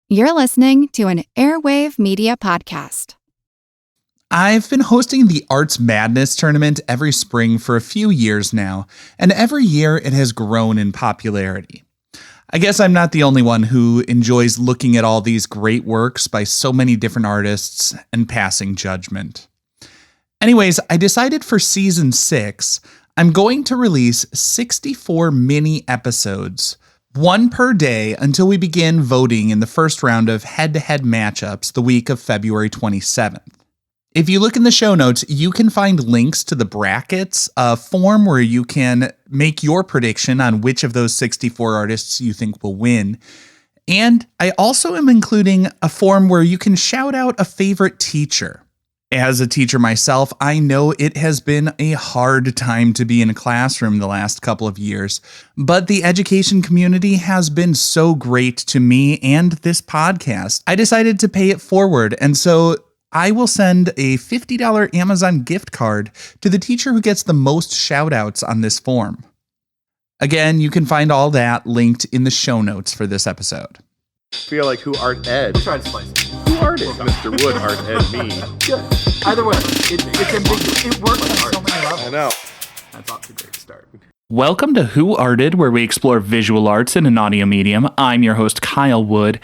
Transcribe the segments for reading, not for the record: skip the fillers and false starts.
You're listening to an Airwave Media Podcast. I've been hosting the Arts Madness tournament every spring for a few years now, and every year it has grown in popularity. I guess I'm not the only one who enjoys looking at all these great works by so many different artists and passing judgment. Anyways, I decided for Season 6, I'm going to release 64 mini episodes, one per day until we begin voting in the first round of head-to-head matchups the week of February 27th. If you look in the show notes, you can find links to the brackets, a form where you can make your prediction on which of those 64 artists you think will win. And I also am including a form where you can shout out a favorite teacher. As a teacher myself, I know it has been a hard time to be in a classroom the last couple of years, but the education community has been so great to me and this podcast. I decided to pay it forward, and so I will send a $50 Amazon gift card to the teacher who gets the most shout-outs on this form. Again, you can find all that linked in the show notes for this episode. Feel like who art Ed? Try to spice it. Who art it? Mr. Wood art Ed me. Yeah. Either way, it's ambiguous. It works on so many levels. I know. That's off to a great start. Welcome to Who Arted, where we explore visual arts in an audio medium. I'm your host, Kyle Wood.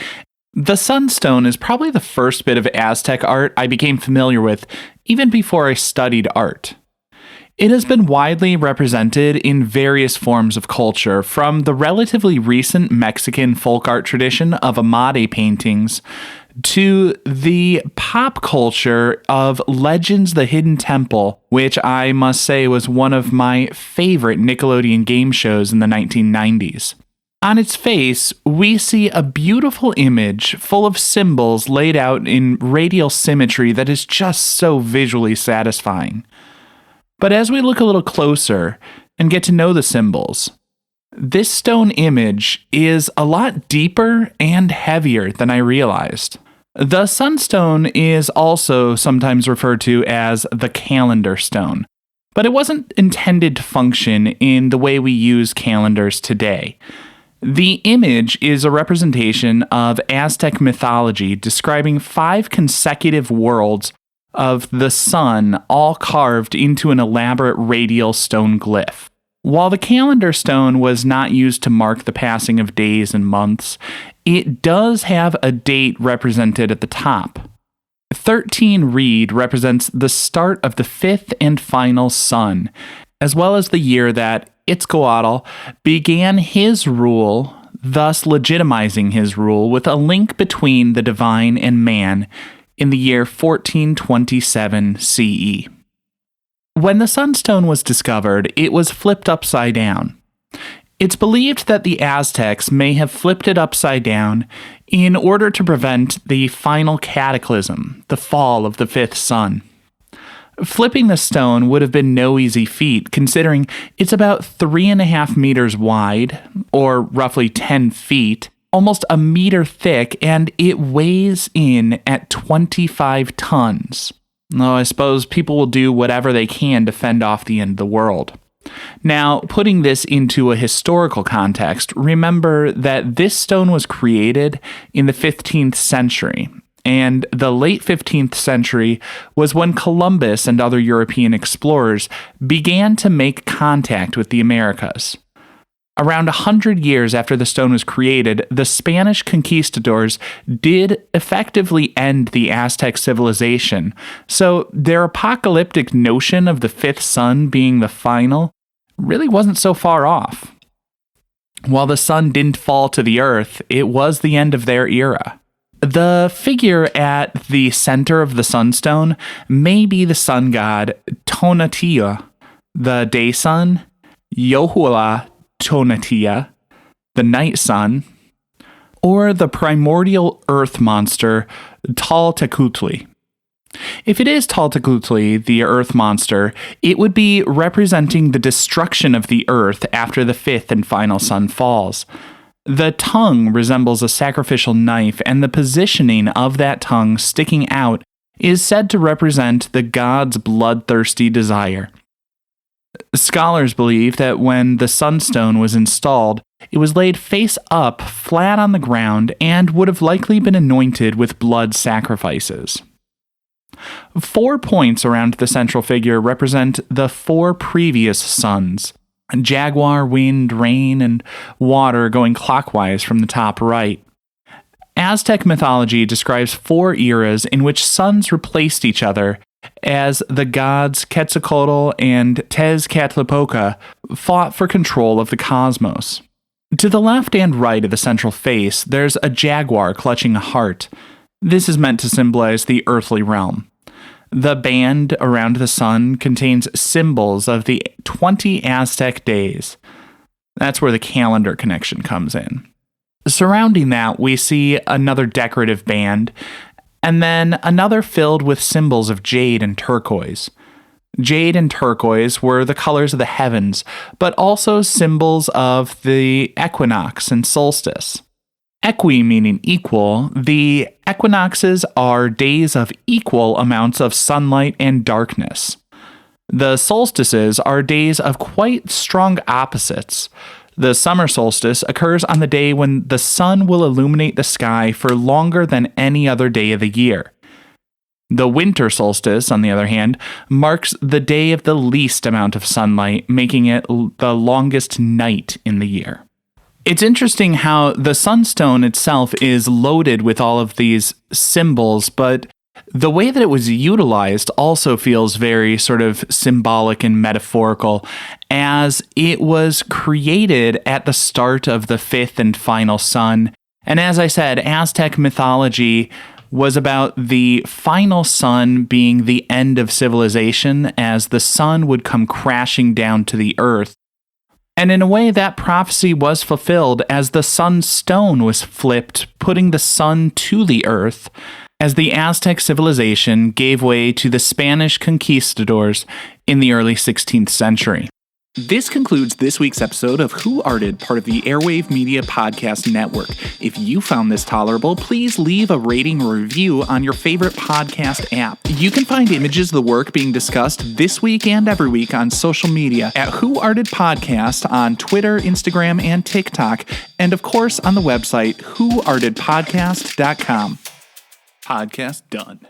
The Sunstone is probably the first bit of Aztec art I became familiar with even before I studied art. It has been widely represented in various forms of culture, from the relatively recent Mexican folk art tradition of Amade paintings to the pop culture of Legends: The Hidden Temple, which I must say was one of my favorite Nickelodeon game shows in the 1990s. On its face, we see a beautiful image full of symbols laid out in radial symmetry that is just so visually satisfying. But as we look a little closer and get to know the symbols, this stone image is a lot deeper and heavier than I realized. The Sunstone is also sometimes referred to as the calendar stone, but it wasn't intended to function in the way we use calendars today. The image is a representation of Aztec mythology describing 5 consecutive worlds of the sun, all carved into an elaborate radial stone glyph. While the calendar stone was not used to mark the passing of days and months, it does have a date represented at the top. 13 reed represents the start of the 5th and final sun, as well as the year that Itzcoatl began his rule, thus legitimizing his rule with a link between the divine and man in the year 1427 CE. When the Sunstone was discovered, it was flipped upside down. It's believed that the Aztecs may have flipped it upside down in order to prevent the final cataclysm, the fall of the 5th sun. Flipping the stone would have been no easy feat, considering it's about 3.5 meters wide, or roughly 10 feet, almost a meter thick, and it weighs in at 25 tons. Though I suppose people will do whatever they can to fend off the end of the world. Now, putting this into a historical context, remember that this stone was created in the 15th century, and the late 15th century was when Columbus and other European explorers began to make contact with the Americas. Around 100 years after the stone was created, the Spanish conquistadors did effectively end the Aztec civilization, so their apocalyptic notion of the 5th sun being the final really wasn't so far off. While the sun didn't fall to the earth, it was the end of their era. The figure at the center of the sunstone may be the sun god Tonatiuh, the day sun, Yohuala Tonatiuh, the night sun, or the primordial earth monster Taltecutli. If it is Taltecutli, the earth monster, it would be representing the destruction of the earth after the 5th and final sun falls. The tongue resembles a sacrificial knife, and the positioning of that tongue sticking out is said to represent the god's bloodthirsty desire. Scholars believe that when the sunstone was installed, It was laid face up, flat on the ground, and would have likely been anointed with blood sacrifices. 4 points around the central figure represent the 4 previous suns: jaguar, wind, rain, and water going clockwise from the top right. Aztec mythology describes 4 eras in which suns replaced each other as the gods Quetzalcoatl and Tezcatlipoca fought for control of the cosmos. To the left and right of the central face, there's a jaguar clutching a heart. This is meant to symbolize the earthly realm. The band around the sun contains symbols of the 20 Aztec days. That's where the calendar connection comes in. Surrounding that, we see another decorative band, and then another filled with symbols of jade and turquoise. Jade and turquoise were the colors of the heavens, but also symbols of the equinox and solstice. Equi meaning equal, the equinoxes are days of equal amounts of sunlight and darkness. The solstices are days of quite strong opposites. The summer solstice occurs on the day when the sun will illuminate the sky for longer than any other day of the year. The winter solstice, on the other hand, marks the day of the least amount of sunlight, making it the longest night in the year. It's interesting how the sunstone itself is loaded with all of these symbols, but the way that it was utilized also feels very sort of symbolic and metaphorical, as it was created at the start of the 5th and final sun. And as I said, Aztec mythology was about the final sun being the end of civilization, as the sun would come crashing down to the earth. And in a way, that prophecy was fulfilled as the sunstone was flipped, putting the sun to the earth, as the Aztec civilization gave way to the Spanish conquistadors in the early 16th century. This concludes this week's episode of Who Arted, part of the Airwave Media Podcast Network. If you found this tolerable, please leave a rating or review on your favorite podcast app. You can find images of the work being discussed this week and every week on social media at Who Arted Podcast on Twitter, Instagram, and TikTok, and of course on the website whoartedpodcast.com. Podcast done.